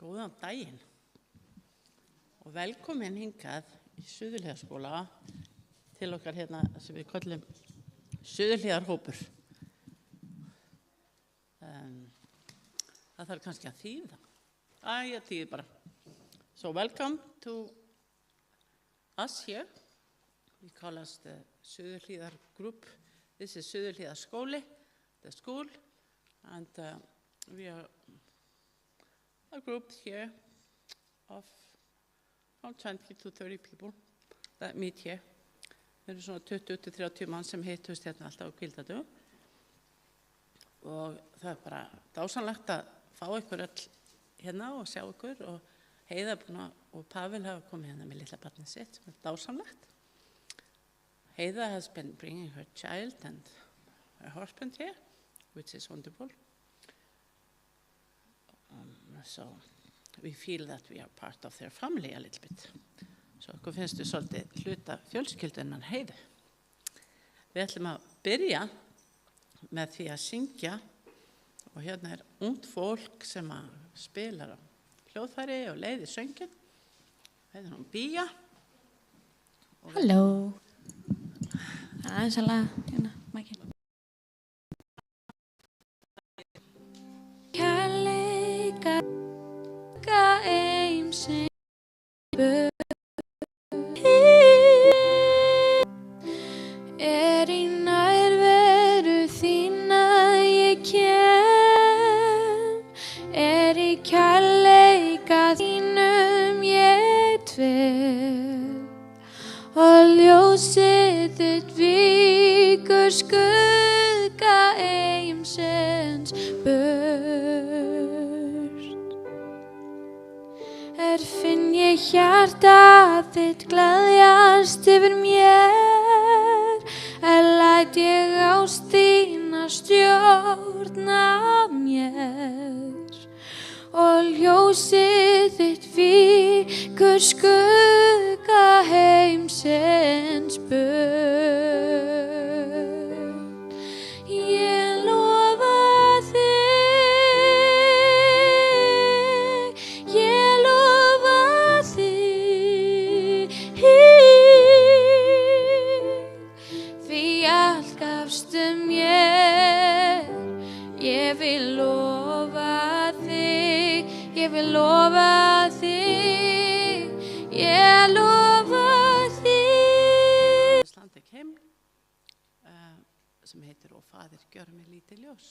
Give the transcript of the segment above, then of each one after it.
Góðan daginn og velkomin hingað í Suðurhlíðarskóla til okkar hérna sem við köllum Suðurhlíðarhópur. Það þarf kannski að þýða. Ég þýði bara. So welcome to us here. We call us the Suðurhlíðar group. This is Suðurhlíðarskóli, the school, and we are a group here of from 20 to 30 people that meet here. Þeir eru svona 20-30 mann sem hittust hérna alltaf á hvíldardögum og það er bara dásamlegt að fá ykkur öll hérna og sjá ykkur og Heiða og Pavel hafa komið hérna með litla barnið sitt sem er dásamlegt. Heiða has been bringing her child and her husband here, which is wonderful. So we feel that we are part of their family a little bit. Så okkur finnst við svolítið hluta fjölskyldunnar Heiðu. Við ætlum að byrja með því að syngja og hérna er ungt fólk sem að spilar á hljóðfæri og leiðir söngin. Heiðir hún Bía. Halló. Aðeins að laga hérna, mækinn. Kærleika eim sem er í nærveru þína ég kem, er í kærleika þínum ég dvel og ljósið þitt víkur skugga eimsins burt. Finn ég hjarta þitt gleðjast yfir mér, læt ég ást þína stjórna mér og ljósið þitt víkur skugga heimsins burt. Ég lofa lofa þig, ég lofa þig. Slandik heim sem heitir Og faðir gjör mig lítið ljós.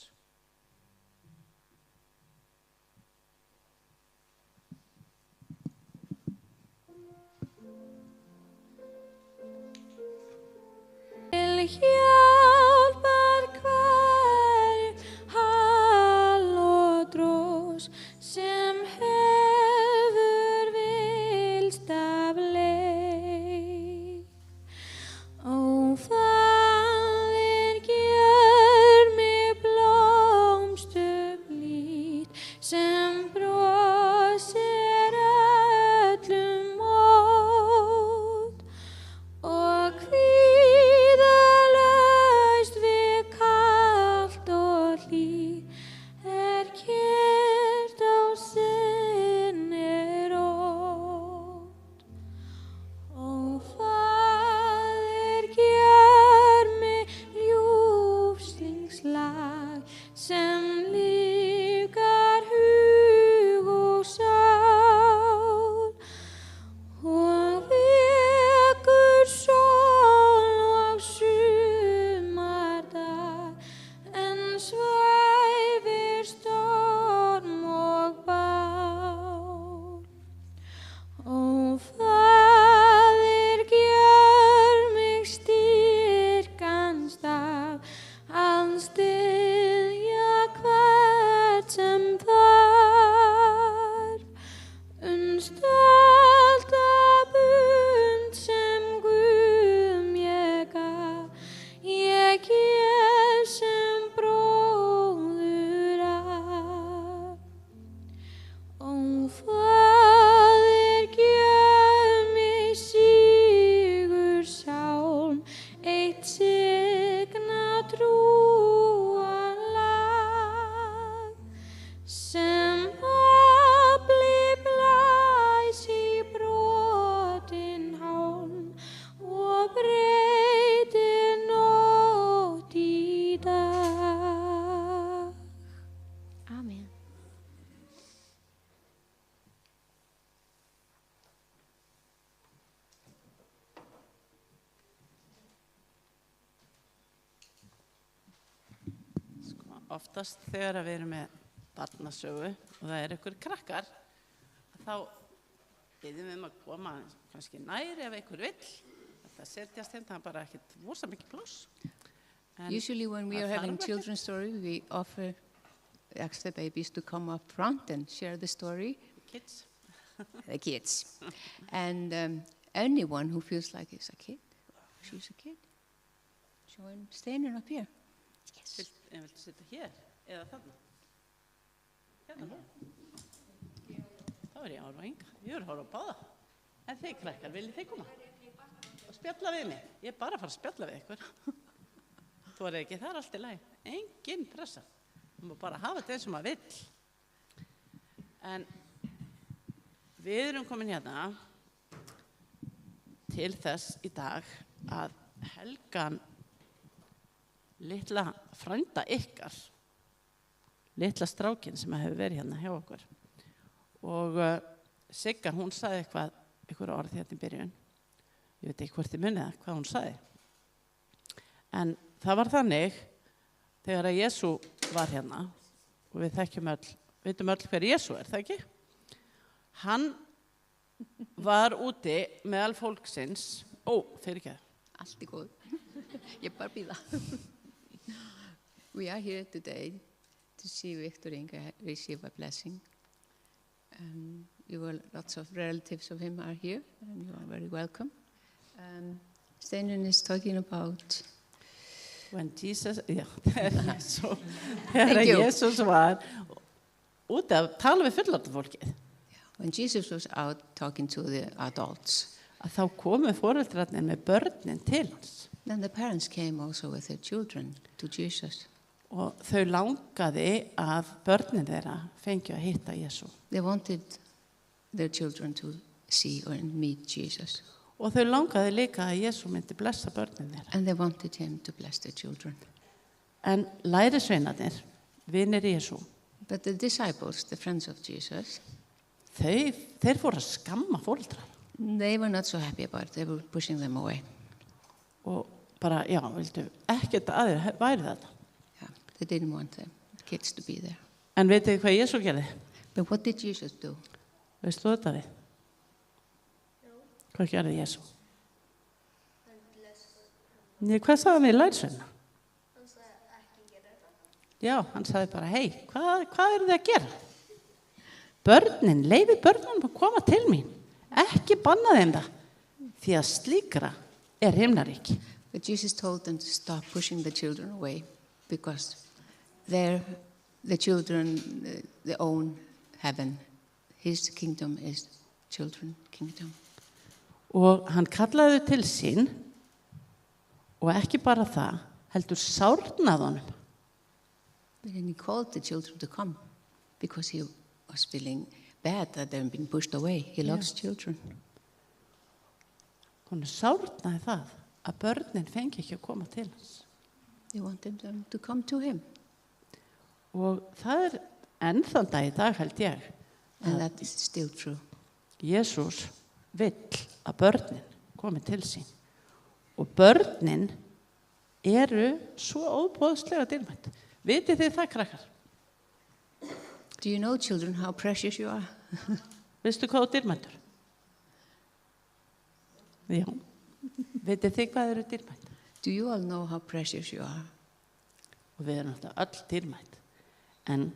Til hjálpar hver hal og drós sem hefur vilst af leið. Ó, faðir, gjör mig blómstublít sem brosir öllum mót og kvíðalaust við kalt og hlýtt kyrrt á sinni rót. Ó, faðir, gjör mig ljúfstingslag sem lífgar hug og sál og vekur sól og sumardag en svæfir storm og bál. Ó, faðir, gjör mig styrkan staf að styðja hvert sem þarf, stolta bund sem Guð mér gaf, ég gef sem bróður af. Ó, faðir, gjör mig sigursálm, eitt signa trúarlag sem afli oftast þegar við erum með barnasögu og það ykkur krakkar, þá biðjum við að koma kannski nær ef ykkur vill. Þetta setjast hérna, það er bara ekkert vosa mikið pláss. Usually when we are having children's story, we ask the babies to come up front and share the story. Kids. The kids. And anyone who feels like he's a kid, she's a kid, join standing up here. Yes. Viltu sitja hér eða þarna? Hérna. Þá ég að horfa á Inga. Ég að horfa á báða. En þið krakkar, viljið þið koma? Og spjalla við mig. Ég bara að fara að spjalla við ykkur. Þú ekki, það allt í lagi. Engin pressa. Þú má bara hafa þetta eins og maður vill. En við erum komin hérna til þess í dag að helgan litla frænda ykkar, litla strákin sem hefur verið hérna hjá okkur. Og Sigga, hún sagði eitthvað orð hérna í byrjun. Ég veit ekki hvort ég munið það, hvað hún sagði. En það var þannig, þegar að Jesú var hérna, og við vitum öll hver Jesú það ekki? Hann var úti meðal fólksins, fyrirgefðu. Allt í góð. Ég bara bíða. We are here today to see Victor Inge receive a blessing. Lots of relatives of him are here, and you are very welcome. Steinar is talking about When Jesus, þegar Jesus var úti að tala við fullorðna fólkið. When Jesus was out talking to the adults, að þá komu foreldrarnir með börnin til hans. Then the parents came also with their children to Jesus. Og þau langaði að börnin þeirra fengju að hitta Jesú. They wanted their children to see or meet Jesus. Og þau langaði líka að Jesú myndi blessa börnin þeirra. And they wanted him to bless their children. En lærisveinarnir, vinir Jesú, but the disciples, the friends of Jesus, þeir fóru að skamma foreldrar. They were not so happy about it. They were pushing them away. Og bara, vildu ekkert að þeir væri þetta. Yeah, they didn't want the kids to be there. En veitu hvað Jesú gerði? But what did Jesus do? Veistu þetta við? Hvað gerði Jesú? Hvað sagði hann við lærisveinarna? Hann sagði ekki gera þetta. Já, hann sagði bara, hei, hvað eru þið að gera? Börnin, leyfið börnunum að koma til mín. Ekki banna þeim það, því að slíkra himnaríki. But Jesus told them to stop pushing the children away, because the children, they own heaven. His kingdom is children's kingdom. Og hann kallaði þau til sín, og ekki bara það, heldur sárnaði honum. But then he called the children to come, because he was feeling bad that they've been pushed away. He loves children. Hún sárnaði það að börnin fengi ekki að koma til hans. He wanted them to come to him. Og það enn þann dag í dag, held ég. And that is still true. Jesús vill að börnin komi til sín. Og börnin eru svo óboðslega dýrmætt. Vitið þið það, krakkar? Do you know, children, how precious you are? Veistu hvað er dýrmættur? Já. Vitið þið hvað eru dýrmætt? Do you all know how precious you are? Og við erum alltaf öll dýrmætt. En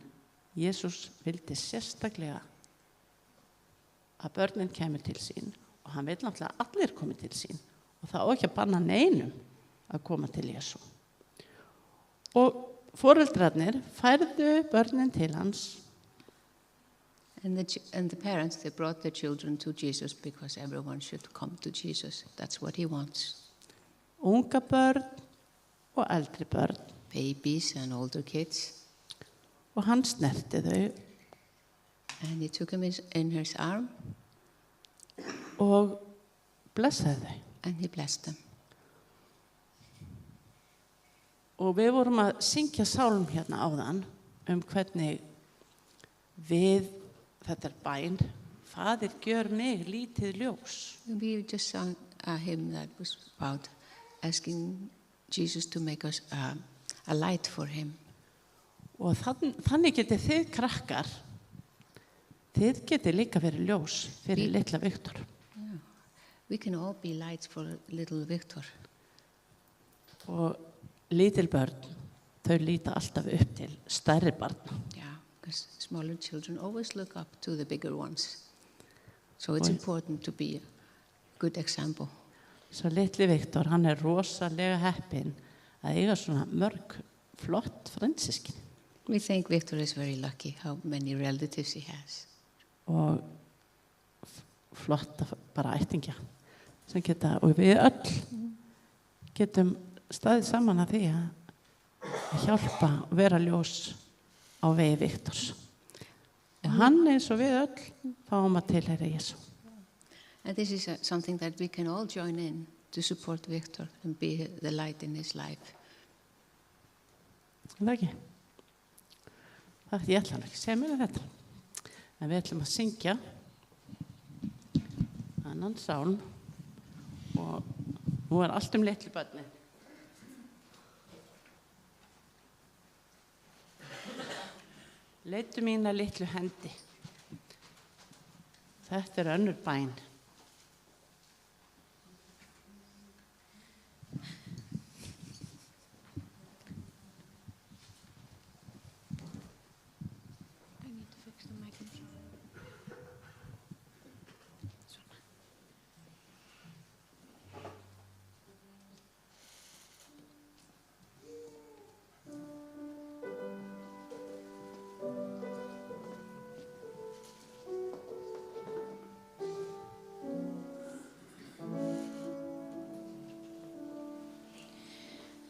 Jesús vildi sérstaklega að börnin kemur til sín, og hann vil náttúrulega að allir komi til sín, og það á ekki að banna neinum að koma til Jesú. Og foreldrarnir færðu börnin til hans. And the parents, they brought their children to Jesus because everyone should come to Jesus. That's what he wants. Unga börn og eldri börn. Babies and older kids. Og hann snerti þau. And he took him in his arm. Og blessaði þau. And he blessed them. Og við vorum að syngja sálm hérna áðan hvernig við, þetta bæn, Faðir, gjör mig lítið ljós. We just sang a hymn that was about asking Jesus to make us a light for him. Og þannig getið þið krakkar, þið getið líka verið ljós fyrir litla Viktor. We can all be lights for little Victor. Og lítil börn, þau líta alltaf upp til stærri barna. Yeah, because smaller children always look up to the bigger ones. So it's important to be a good example. Svo litli Viktor, hann rosalega heppinn að eiga svona mörg flott frændsystkini. We think Victor is very lucky how many relatives he has. Og flotta bara ættingja sem geta, og við öll getum staðið saman að því að hjálpa og vera ljós á vegi Viktors. Og hann eins og við öll fáum að tilheyra Jesú. And this is something that we can all join in to support Victor and be the light in his life. Það ekki? Það ég ætla ekki að segja mér þetta. En við ætlum að syngja annan sálm og nú allt litlu börnin. Leiddu mína litlu hendi. Þetta önnur bæn.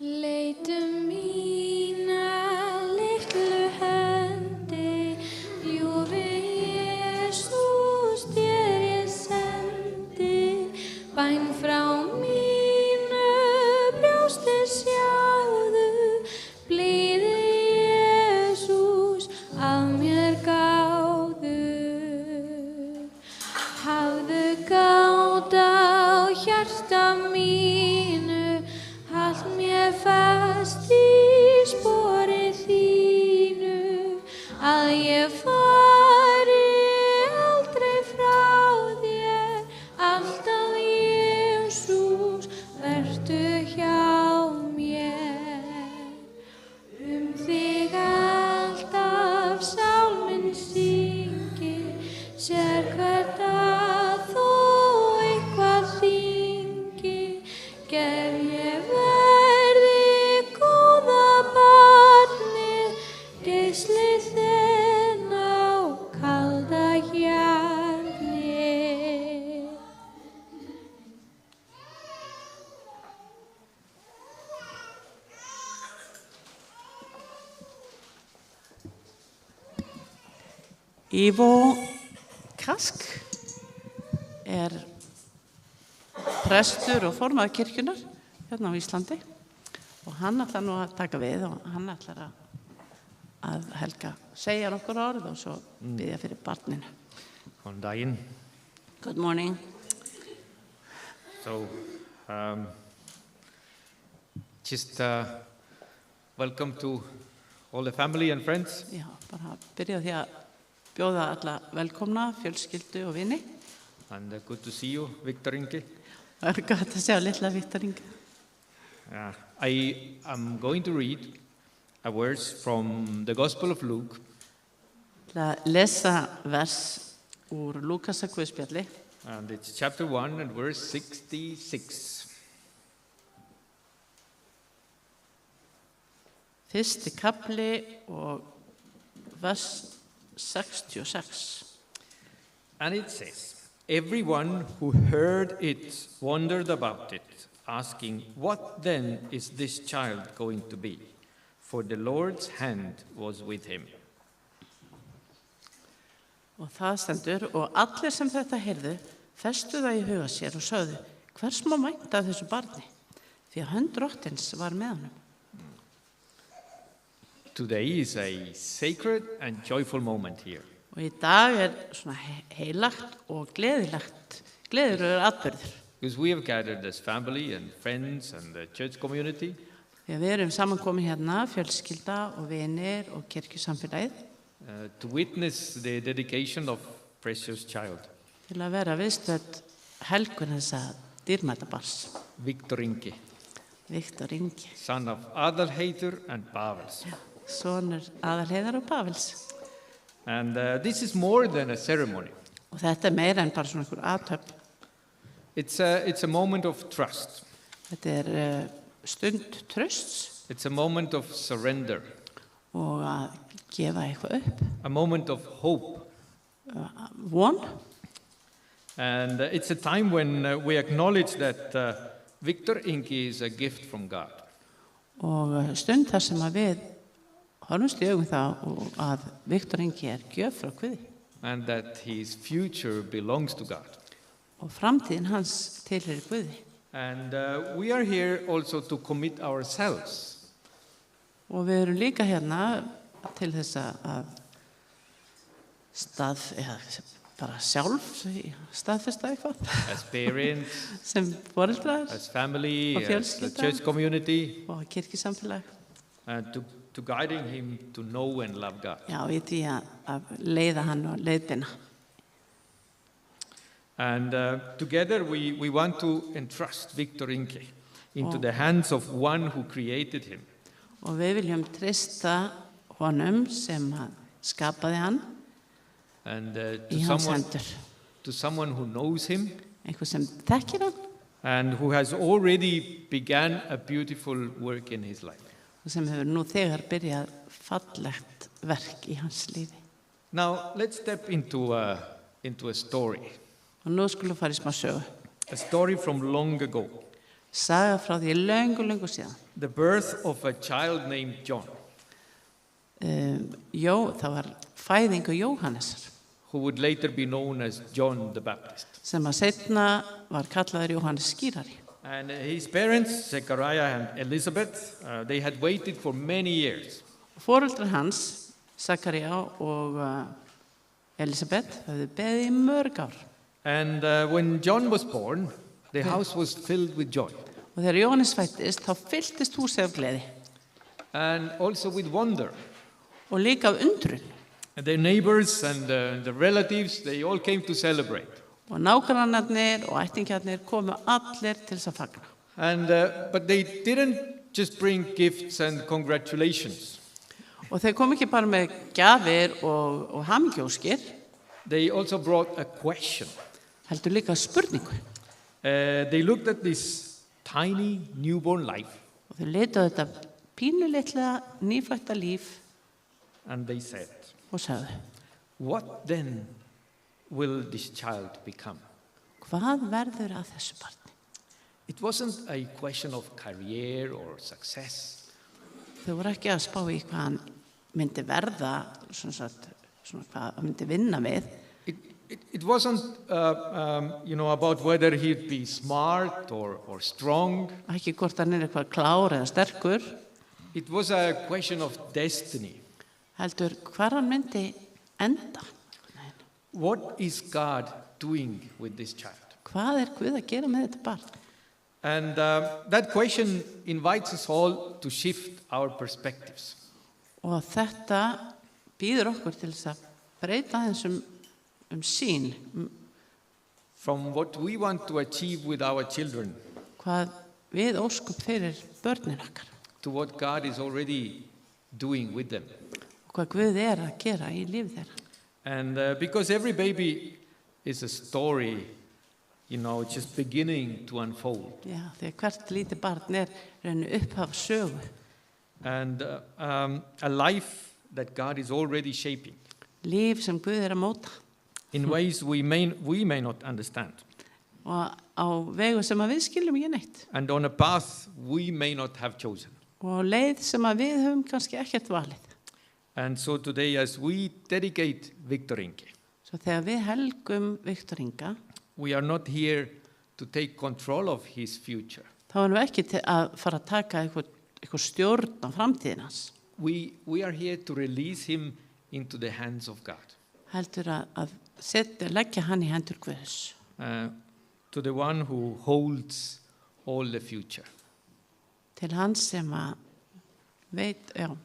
Leiddu mína litlu hendi, ljúfi Jesús, þér ég sendi, bæn frá mínu brjósti sjáðu, blíði Jesús, að mér gáðu. Hafðu gát á hjarta mínu, allt mér fast í spori þínu, að ég fari aldrei frá þér, alltaf Jesús, vertu hjá mér. Þig alltaf sálminn syngir, sér hvert að þú eitthvað þyngir, ger ég verði góða barnið, geisli þinn á kalda hjarnið. Ivo Kask prestur og formaður kirkjunar hérna á Íslandi og hann ætlar nú að taka við og hann ætlar að Helga segja nokkur orð og svo biðja fyrir barninu. Góðan daginn. Good morning. So, just welcome to all the family and friends. Já, bara byrja á því að bjóða alla velkomna, fjölskyldu og vini. And good to see you, Victor Inge. Það gott að sjá litla Viktor Inge. I am going to read a verse from the Gospel of Luke. Að lesa vers úr Lúkasar Guðspjalli. And it's chapter 1 and verse 66. Fyrsti kafli og vers 66. And it says, everyone who heard it wondered about it, asking, what then is this child going to be? For the Lord's hand was with him. Og það stendur, og allir sem þetta heyrðu, festu það í huga sér og sögðu, hvers má vænta af þessu barni? Því að hönd drottins var með honum. Today is a sacred and joyful moment here. Og í dag svona heilagt og gleðilegur atburður. Because we have gathered as family and friends and the church community. Því að við erum samankomin hérna, fjölskylda og vinir og kirkjusamfélagið to witness the dedication of precious child, til að vera viðstödd helgun þessa dýrmæta barns, Viktor Ingi, Viktor Ingi, son of Adalheiður and Pavels. sonur Aðalheiðar og Pavels. And this is more than a ceremony. Og þetta meira en bara svona einhver athöfn. It's a moment of trust. Þetta stund trausts It's a moment of surrender, og að gefa eitthvað upp, a moment of hope. von. And it's a time when we acknowledge that Viktor Ingi is a gift from God. Og stund þar sem að við horfumst í augum það og að Viktor Ingi gjöf frá Guði And that his future belongs to God. og framtíðin hans tilheyrir Guði. And we are here also to commit ourselves Og við erum líka hérna til þess að bara sjálf staðfesta eitthvað as parents, sem foreldrar as family, Og as the fjölskylda. church community, og kirkjusamfélag. and to guiding him to know and love God. Já, í því að leiða hann og leiðbina. And together we want to entrust Viktor Ingi into the hands of one who created him. Og við viljum treysta honum sem að skapaði hann And í hans hendur. to someone who knows him Einhver sem þekkir hann and who has already began a beautiful work in his life. og sem hefur nú þegar byrjað fallegt verk í hans lífi. Now let's step into a story, Og nú skulum fara í smá sögu. a story from long ago, Saga frá því löngu síðan. the birth of a child named John, Það var fæðingu Jóhannesar who would later be known as John the Baptist. sem að seinna var kallaður Jóhannes skírari. And his parents, Zechariah and Elizabeth, they had waited for many years. Foreldrar hans, Zakaria og Elisabeth, höfðu beðið í mörg ár. And when John was born, the house was filled with joy Og þegar Jóhannes fættist, þá fylltist húsið af gleði and also with wonder. og líka af undrun. And their neighbors and the relatives, they all came to celebrate. Og nágrannarnir og ættingjarnir komu allir til þess að fagna. And but they didn't just bring gifts and congratulations. Og þeir kom ekki bara með gjafir og hamingjóskir, They also brought a question. heldur líka spurningu. They looked at this tiny newborn life Og þau leituðu þetta pínulitlega nýfætta líf and they said, og sagðu, what then will this child become? hvað verður að þessu barni? It wasn't a question of career or success. Þau voru ekki að spá í hvað hann myndi verða, svona hvað hann myndi vinna með. It wasn't about whether he'd be smart or strong. Ekki hvort hann eitthvað klár eða sterkur, It was a question of destiny. heldur hvar hann myndi enda. What is God doing with this child? Hvað Guð að gera með þetta barn? And that question invites us all to shift our perspectives. Og þetta býður okkur til þess að breyta þessum sín, From what we want to achieve with our children hvað við óskum fyrir börnin okkar to what God is already doing with them. og hvað Guð að gera í lífi þeirra. And because every baby is a story, it's just beginning to unfold. Já, þegar hvert lítið barn rauninu upphaf sögu. And a life that God is already shaping Líf sem Guð að móta in ways we may not understand. og á vegu sem að við skiljum ekki neitt And on a path we may not have chosen. og á leið sem að við höfum kannski ekkert valið. And so today, as we dedicate Viktor Ingi, Svo þegar við helgum Viktor Inga, we are not here to take control of his future. þá erum við ekki að fara að taka eitthvað stjórn á framtíðin hans. We are here to release him into the hands of God, Heldur að leggja hann í hendur Guðs. to the one who holds all the future. til hans sem að veit, hefur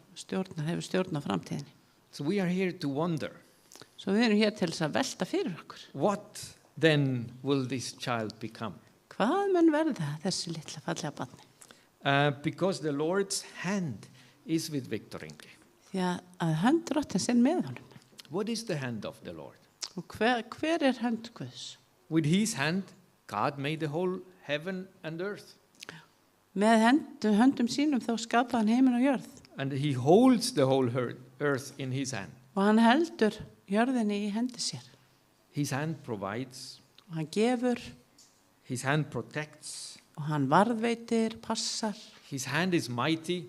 stjórn á framtíðinni. So we are here to wonder, Svo við erum hér til þess að velta fyrir okkur. what then will this child become? Hvað mun verða þessi litla fallega barni? Because the Lord's hand is with Victor Ingi. Því að hönd Drottins er með honum. What is the hand of the Lord? Og hver er hönd Guðs? With his hand, God made the whole heaven and earth. Með höndum sínum þá skapaði hann heiminn og jörð. And he holds the whole earth in his hand. Og hann heldur jörðinni í hendi sér. His hand provides, Og hann gefur his hand protects, og hann varðveitir, passar his hand is mighty.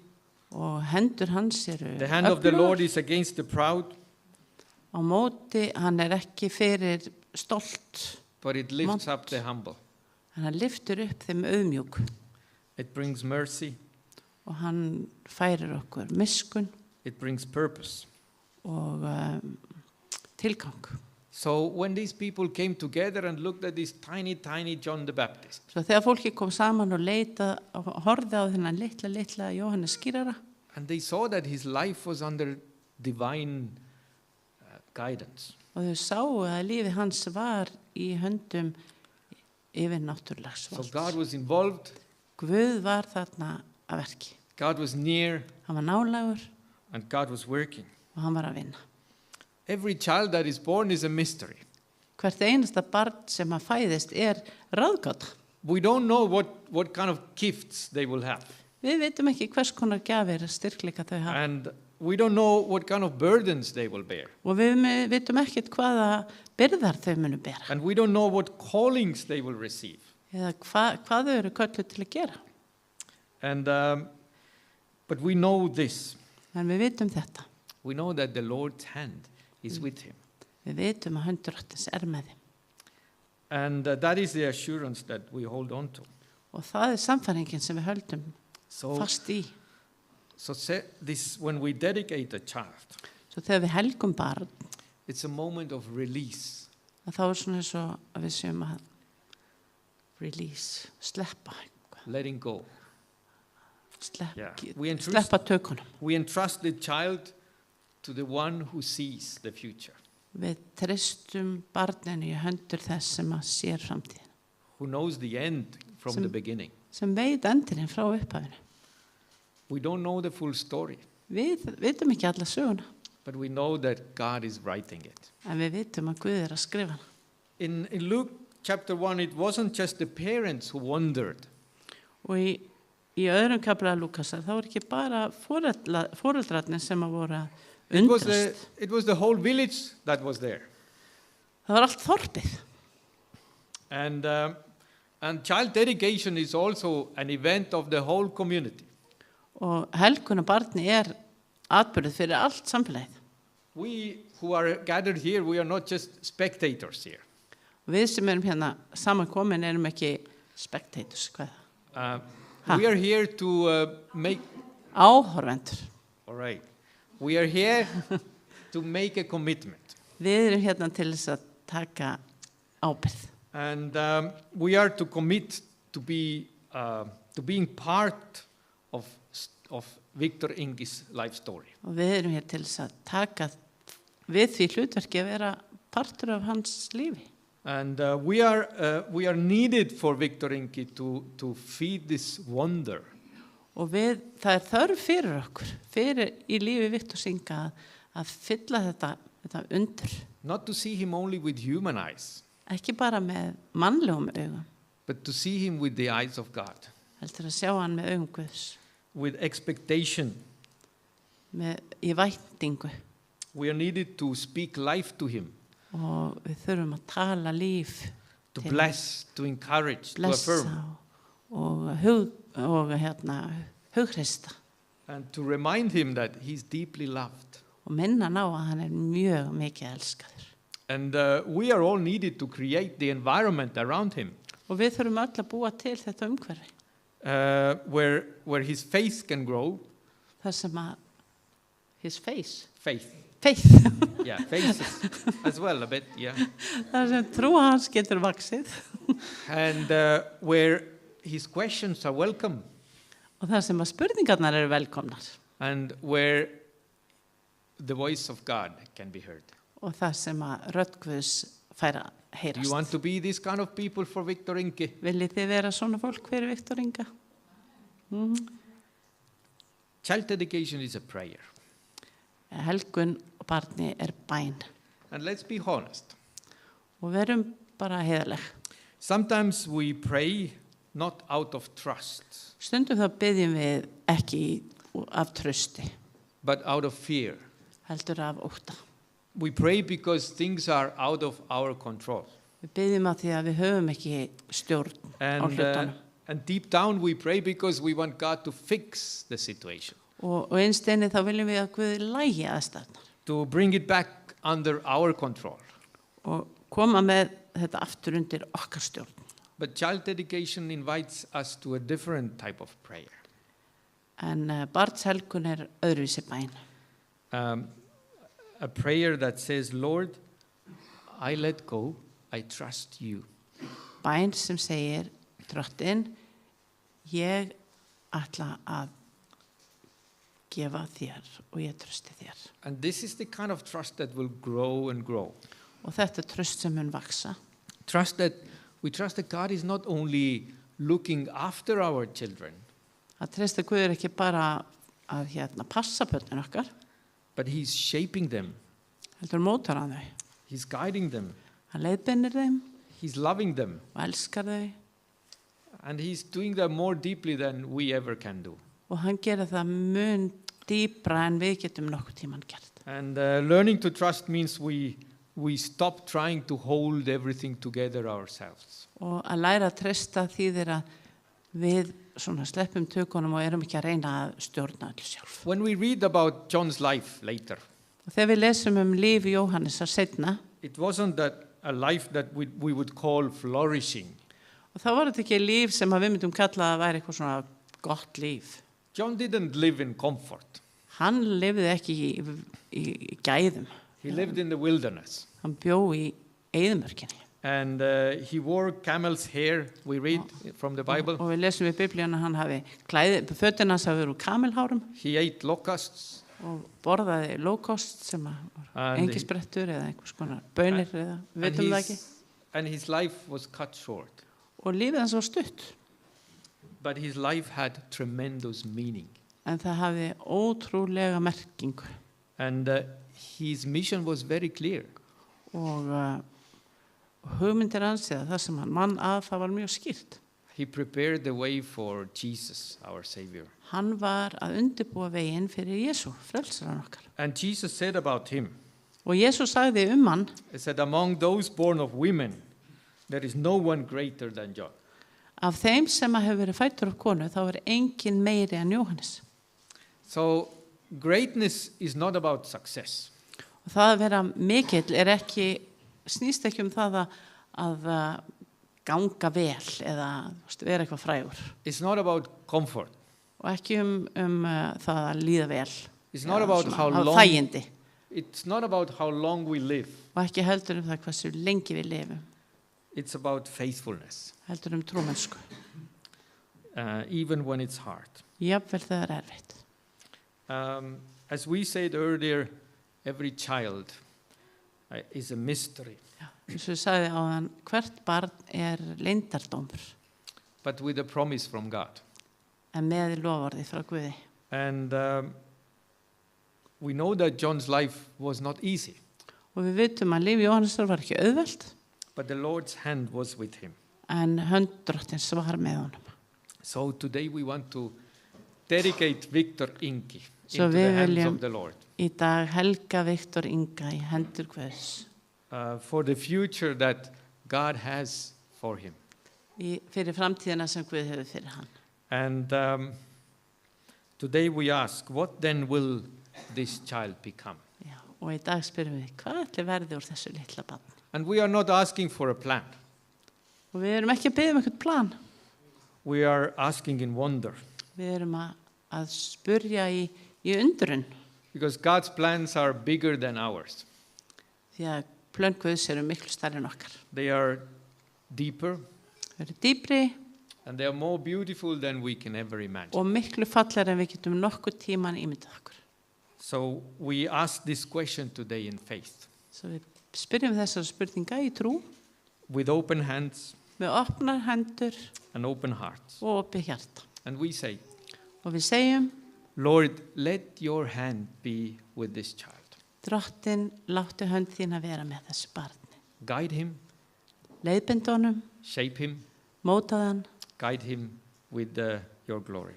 og hendur hans eru The hand of the Lord öflugar. is against the proud, Á móti, hann er ekki fyrir stolt, but it lifts Mont. up the humble. en hann lyftur upp þeim auðmjúk It brings mercy, og hann færir okkur miskun it brings purpose. og tilgang. So when these people came together and looked at this tiny, tiny John the Baptist, Svo þegar fólki kom saman og leita og horfði á þennan litla Jóhannes skýrara and they saw that his life was under divine guidance. og þau sáu að lífi hans var í höndum yfir náttúrulags So God was involved, Guð var þarna að verki. God was near, Hann var nálægur and God was working. og hann var að vinna. Every child that is born is a mystery. Hvert einasta barn sem að fæðist er ráðgáta. We don't know what kind of gifts they will have. Við veitum ekki hvers konar gjafir styrkleika þau hafa. And we don't know what kind of burdens they will bear. Og við veitum ekkert hvaða byrðar þau munu bera. And we don't know what callings they will receive. Eða hvað þau eru kölluð til að gera. And but we know this. En við veitum þetta. We know that the Lord's hand is with him. Við veitum að hönd Drottins er með þeim. And that is the assurance that we hold on to. Og það er samfæringin sem við höldum So, fast í. so this, when we dedicate a child, Svo þegar við helgum barn, it's a moment of release. að þá er svona eins og að við séum að release, sleppa eitthvað. Letting go. Yeah. Sleppa tökunum. We entrust the child to the one who sees the future, Við treystum barninu í höndur þess sem að sér framtíðin. who knows the end from the beginning. Sem veit endurinn frá upphafinu. We don't know the full story, Við vitum ekki alla söguna, but we know that God is writing it. en við vitum að Guð er að skrifa hana. In Luke chapter 1, it wasn't just the parents who wondered. Og í öðrum kafla Lúkasar, þá er ekki bara foreldrarnir sem að voru að undrast. It was the whole village that was there. Það var allt þorpið. And child dedication is also an event of the whole community. Og helgun og barni er atburður fyrir allt samfélagið. We who are gathered here, we are not just spectators here. Og við sem erum hérna samankomin erum ekki spectators, hvað er það? We are here to make... Áhorfendur. All right. We are here to make a commitment. Við erum hérna til þess að taka ábyrgð. And we are to commit to being part of Victor Ingi's life story. Og við erum hér til þess að taka við því hlutverki að vera partur af hans lífi. And we are needed for Victor Ingi to feed this wonder. Og það er þörf fyrir okkur, fyrir í lífi Viktors Inga að fylla þetta undur. Not to see him only with human eyes, Ekki bara með mannlegum augum, but to see him with the eyes of God, heldur að sjá hann með augum Guðs, with expectation. í væntingu. We are needed to speak life to him, Og við þurfum að tala líf, to til bless, to encourage, to blessa affirm, og hughrista. and to remind him that he's deeply loved. Og minna hann á að hann er mjög mikið elskaður. And we are all needed to create the environment around him Og við þurfum öll að búa til þetta umhverfi. where his faith can grow. Það sem að his faith. Yeah, faith as well a bit, yeah. Það sem trú hans getur vaxið. And where his questions are welcome. Og það sem að spurningarnar eru velkomnar. and where the voice of God can be heard. Og það sem að rödd Guðs fær að Do you heyrast. want to be this kind of people for Victor Inge? Viljið þið vera svona fólk fyrir Viktor Inga? Child dedication is a prayer. Helgun og barni er bæn. And let's be honest. Og verum bara heiðarleg. Sometimes we pray not out of trust, Stundum þá byggjum við ekki af trösti, but out of fear. heldur af ótta. We pray because things are out of our control. Við byggjum að því að við höfum ekki stjórn á hlutunum. And deep down we pray because we want God to fix the situation, Og einsteini þá viljum við að Guði lægi aðstæðnar to bring it back under our control. og koma með þetta aftur undir okkar stjórn. But child dedication invites us to a different type of prayer. En barnshelgun er öðruvísi bæn. A prayer that says, Lord, I let go, I trust you. Bæn sem segir, Drottinn, ég ætla að gefa þér og ég trösti þér. And this is the kind of trust that will grow and grow. Og þetta er tröst sem mun vaksa. We trust that God is not only looking after our children, Að treysta Guð er ekki bara að passa börnin okkar, but He's shaping them, heldur mótar hann þau. He's guiding them, Hann leiðbeinir þeim He's loving them, og elskar þau and He's doing that more deeply than we ever can do. og hann gerir það mun dýpra en við getum nokkuð tíman gert. And learning to trust means we stop trying to hold everything together ourselves. Og að læra að treysta þýðir að við svona sleppum tökunum og erum ekki að reyna að stjórna allir sjálf. When we read about John's life later, Og þegar við lesum líf Jóhannesar seinna, it wasn't that a life that we would call flourishing. og þá var þetta ekki líf sem að við myndum kalla að væri eitthvað svona gott líf. John didn't live in comfort. Hann lifði ekki í gæðum. He lived in the wilderness. Hann bjó í eyðimörkinni. And he wore camel's hair, we read from the Bible. Og við lesum í Biblíuna að hann hafi fötin hans hafi verið úr kamelhárum He ate locusts. og borðaði low-cost sem var engisbrettur eða einhvers konar bönir eða við veitum það ekki. And his life was cut short. Og lífið hans var stutt. But his life had tremendous meaning. En það hafi ótrúlega merkingu. And his mission was very clear. Og hugmyndir hans eða það sem hann mann að það var mjög skýrt. He prepared the way for Jesus, our Savior. Hann var að undirbúa veginn fyrir Jesú, frelsaran okkar. And Jesus said about him, Og Jesú sagði hann, he said, among those born of women, there is no one greater than John. af þeim sem að hefur verið fæddur af konu, þá er engin meiri en Jóhannes. So greatness is not about success. Og það að vera mikill er ekki, snýst ekki það að ganga vel eða vera eitthvað frægur. It's not about comfort. Og ekki það að líða vel. It's not about how long. Þægindi. It's not about how long we live. Og ekki heldur það hversu lengi við lifum. It's about faithfulness, Heldur trúmennsku. even when it's hard. Jafnvel það er erfitt. As we said earlier, every child is a mystery, Eins og ég sagði áðan, hvert barn er leyndardómur, but with a promise from God. en með loforði frá Guði. And we know that John's life was not easy, Og við vitum að líf Jóhannesar var ekki auðvelt, but the Lord's hand was with him. en hönd Drottins var með honum. So today we want to dedicate Victor Ingi So into we the hands will, of the Lord Í dag helga Viktor Inga í hendur Guðs for the future that God has for him. fyrir framtíðina sem Guð hefur fyrir hann. And today we ask, what then will this child become? Já, og í dag spyrum við, hvað ætli verði úr þessu litla barn? And we are not asking for a plan. Og við erum ekki að biðja eitthvað plan. We are asking in wonder, Við erum að spurja í undrun, because God's plans are bigger than ours. því að plön Guðs eru miklu stærri en okkar. They are deeper, Þau eru dýpri, And they are more beautiful than we can ever imagine. og miklu fallar en við getum nokkuð tíman ímyndað okkur. So we ask this question today in faith, Svo við spyrjum þessar spurninga í trú, with open hands með opnar hendur and open hearts. og opið hjarta. And we say, Og við segjum, Lord, let your hand be with this child. Drottin, láttu hönd þín að vera með þessu barni. Guide him, Leiðbind honum, shape him, mótað hann guide him with your glory.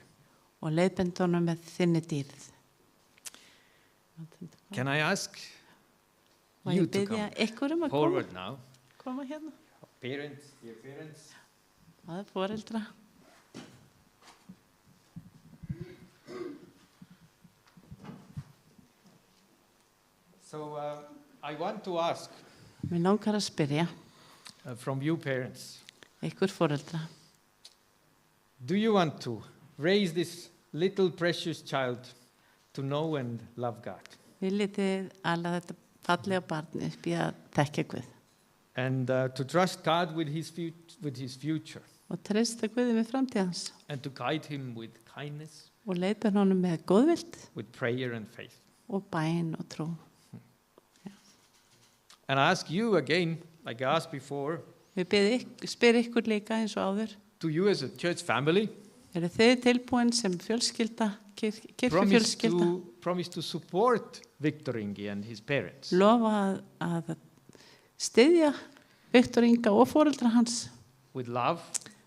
og leiðbind honum með þinni dýrð. Can I ask Og you ég to byrja come ykkur að forward now? koma hérna. Parents, dear parents. Það er foreldra. So I want to ask Mér langar að spyrja from you parents, ykkur foreldra. do you want to raise this little precious child to know and love God? Viljið þið alveg þetta fallega barni upp í að þekkja Guð And to trust God with his future og treysta Guði með framtíðans and to guide him with kindness, og leiðbind honum með góðvild with prayer and faith. og bæn og trú. And I ask you again, like I asked before, Við spyr ykkur líka eins og áður. to you as a church family, Eru þið tilbúin sem fjölskylda, kirkjufjölskylda, promise to support Victor Ingi and his parents lofa að styðja Viktor Inga og foreldra hans with love,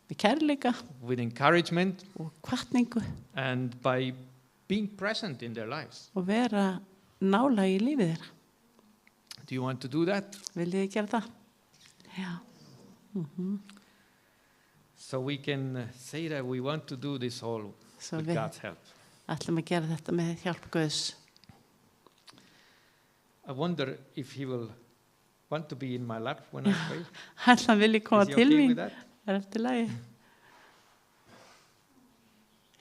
með kærleika with encouragement, og hvatningu and by being present in their lives. og vera nálæg í lífið þeirra. Do you want to do that? Viljið þið gera það? Já. So we can say that we want to do this all Svo with við God's help. ætlum að gera þetta með hjálp Guðs. I wonder if he will want to be in my lap when I pray. Hann vilji koma Is he til okay mín. with that? Er þetta lagi?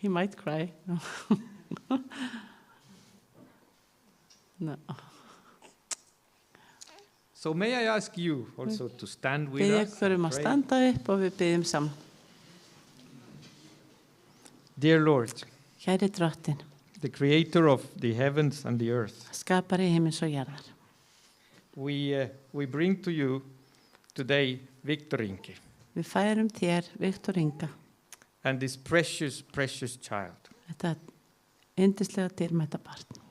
He might cry. No. No. So may I ask you also to stand with Biðja us ykkur and að pray? standa upp og við byggjum saman. Dear Lord, Kæri Drottin, the creator of the heavens and the earth, skapari heimins og jarðar. we bring to you today Victor Ingi Við færum þér Viktor Inga, and this precious, precious child. þetta yndislega dýrmæta barn.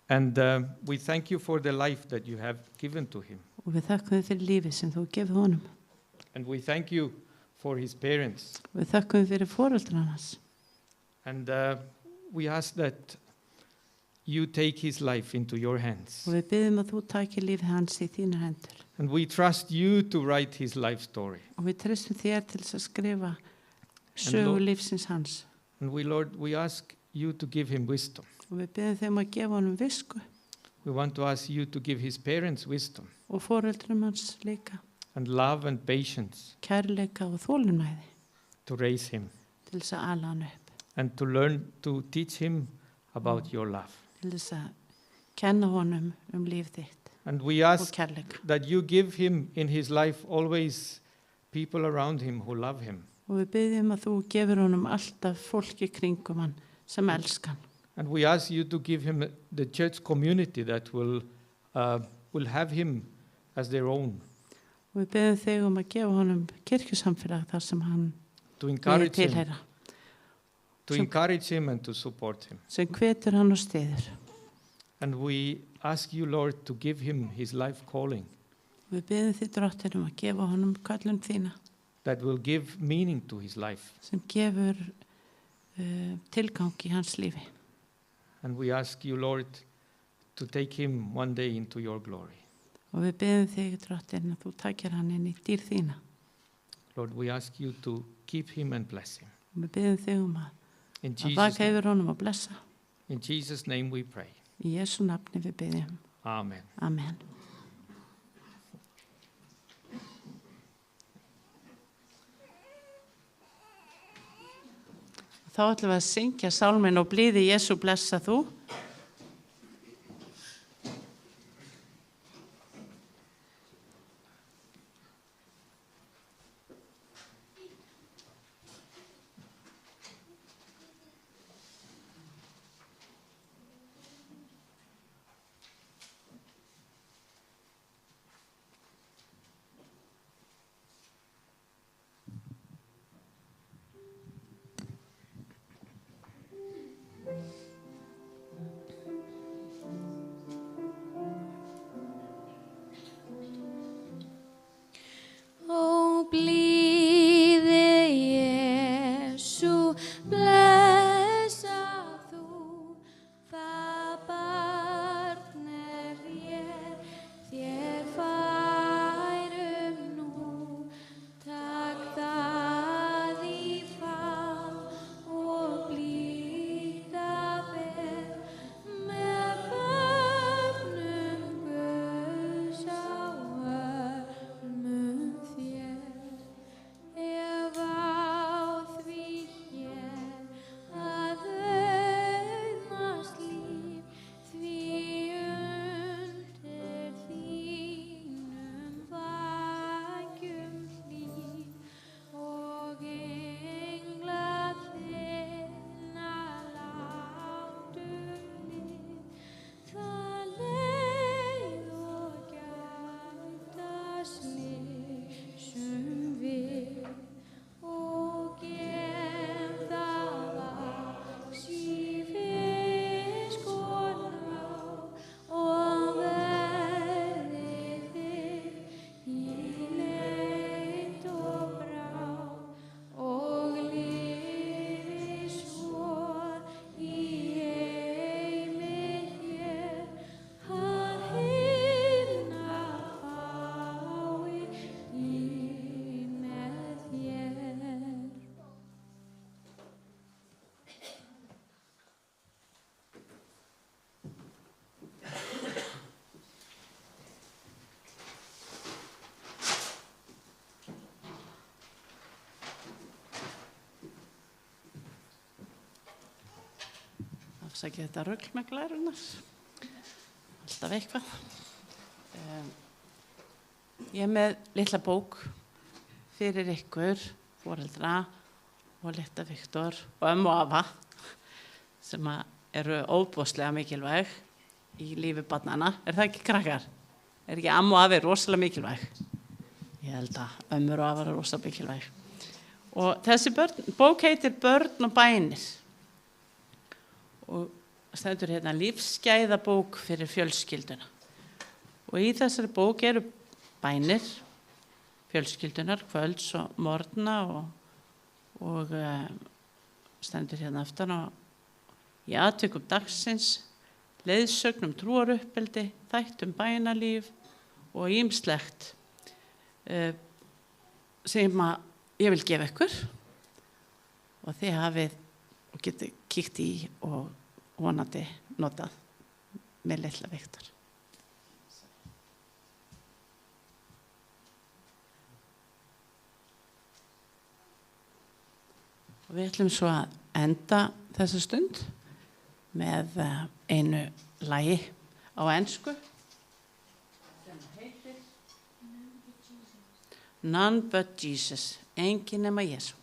And we thank you for the life that you have given to him. Og við þökkum þér fyrir lífið sem þú gefið honum. And we thank you for his parents. Við þökkum þér fyrir foreldrar hans. And we ask that you take his life into your hands. Og við byggjum að þú takir lífið hans í þínar hendur. And we trust you to write his life story. Og við treystum þér til þess að skrifa sögu lífsins hans. And Lord, we ask you to give him wisdom. Og við byggjum þeim að gefa honum visku We want to ask you to give his parents wisdom og foreldrum hans líka and love and patience kærleika og þolinmæði to raise him til þess að ala hann upp, and to learn to teach him about your love. til þess að kenna honum líf þitt And we og ask kærleika. that you give him in his life always people around him who love him. Og við byggjum að þú gefur honum alltaf fólki kringum hann sem elskan. And we ask you to give him the church community that will have him as their own, Og við byggjum þig að gefa honum kirkjusamfélag þar sem hann to vil encourage him, tilheyra, and to support him. sem hvetur hann og stiður. And we ask you, Lord, to give him his life calling Og við byggjum þig Drottin að gefa honum kallun þína that will give meaning to his life. sem gefur tilgang í hans lífi. And we ask you, Lord, to take him one day into your glory. Og við byggjum þig Drottin að þú takir hann inn í dýr þína. Lord, we ask you to keep him and bless him. Og við byggjum þig In að Jesus' vaka name, yfir honum og blessa. in Jesus' name we pray. Í Jesu nafni við byggjum. Amen. Amen. Þá ætlum við að syngja sálminn og blíði Jesu blessa þú. slysum við og gem það að sífi skora og verði þig í leit og brá og lifi svo í heimi hér að hinna fái líf með þér. Afsakið þetta rugl með glærunar. Alltaf eitthvað. Ég er með litla bók fyrir ykkur, foreldra og litla Viktor og ömmu og afa sem eru óbúslega mikilvæg í lífi barnanna. Er það ekki, krakkar? Er ekki amma og afi rosalega mikilvæg? Ég held að ömmur og afar eru rosalega mikilvæg. Og þessi bók heitir Börn og bænir. Og stendur hérna lífsgæðabók fyrir fjölskylduna. Og í þessari bók eru bænir fjölskyldunar, kvölds og morgna og stendur hérna aftan á í atvikum dagsins, leiðsögnum trúaruppeldi, þættum bænalíf og ýmslegt sem ég vil gefa ykkur og þið hafið og getið kíkt í og vonandi notað með litla Viktor. Og við ætlum svo að enda þessa stund með einu lagi á ensku sem heitir None but Jesus, enginn nema Jesú.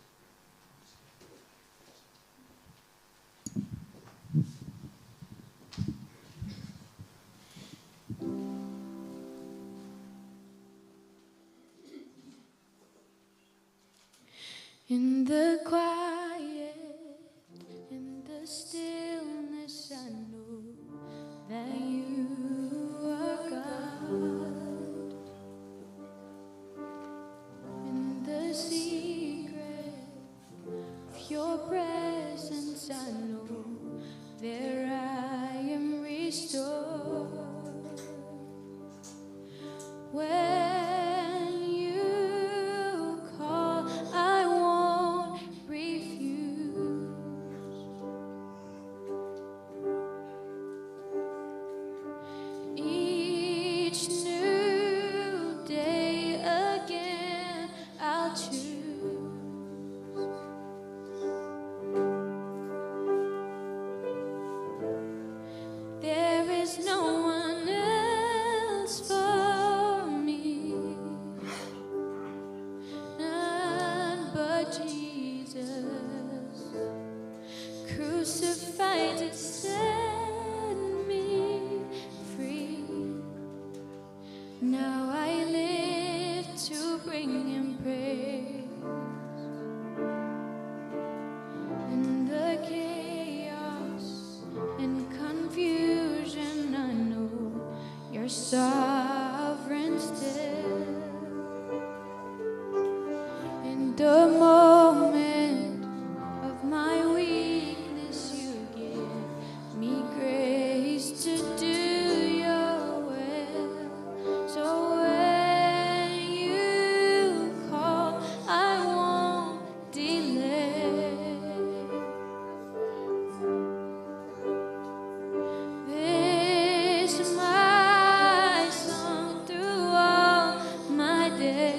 In the quiet, in the stillness, I know that you are God. In the secret of your presence, I know there I am restored. When you call, I won't refuse. Each new day again I'll choose. There is no one else for me, none but Jesus, crucified to set me free. Now I live to bring Him praise. In the chaos and confusion, I know You're sovereign still. In the moment of my weakness, You give me grace to do Your will. So when You call, I won't delay. This is my song through all my days.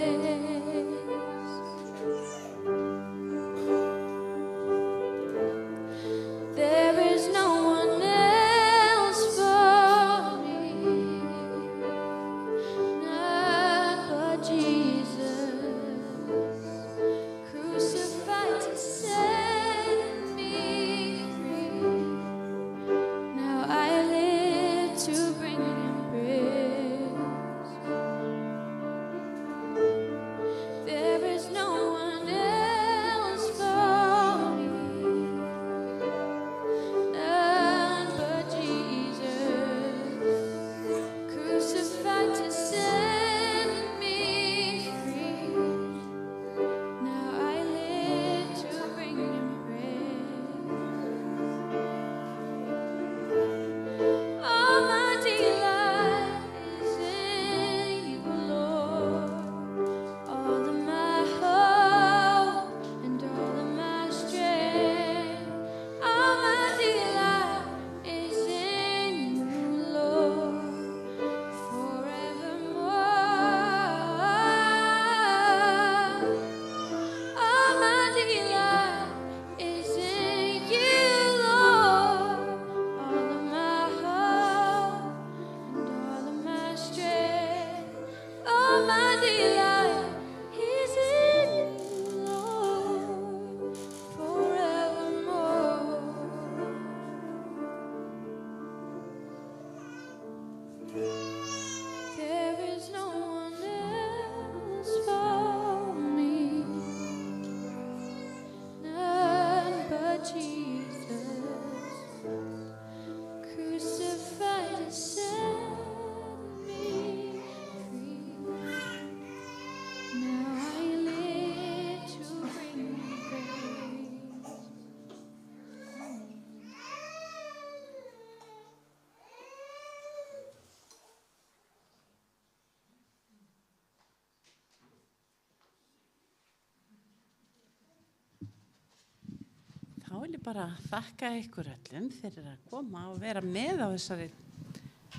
vil ég bara þakka ykkur öllum fyrir að koma og vera með á þessari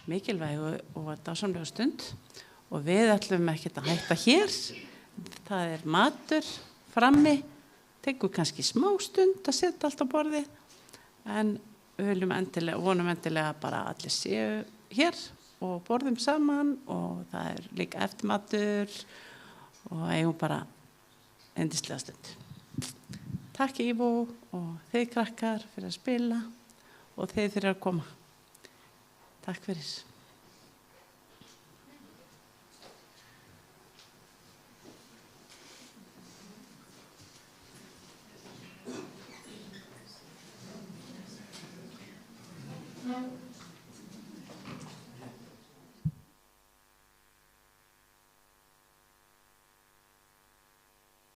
mikilvægu og dásamlegu stund og við ætlum ekkert að hætta hér. Það er matur frammi, tekur kannski smá stund að setja allt á borði en við viljum vonum endilega bara að allir séu hér og borðum saman og það er líka eftirmatur og eigum bara yndislega stund. Takk Ívo og þið krakkar fyrir að spila og þið fyrir að koma. Takk fyrir.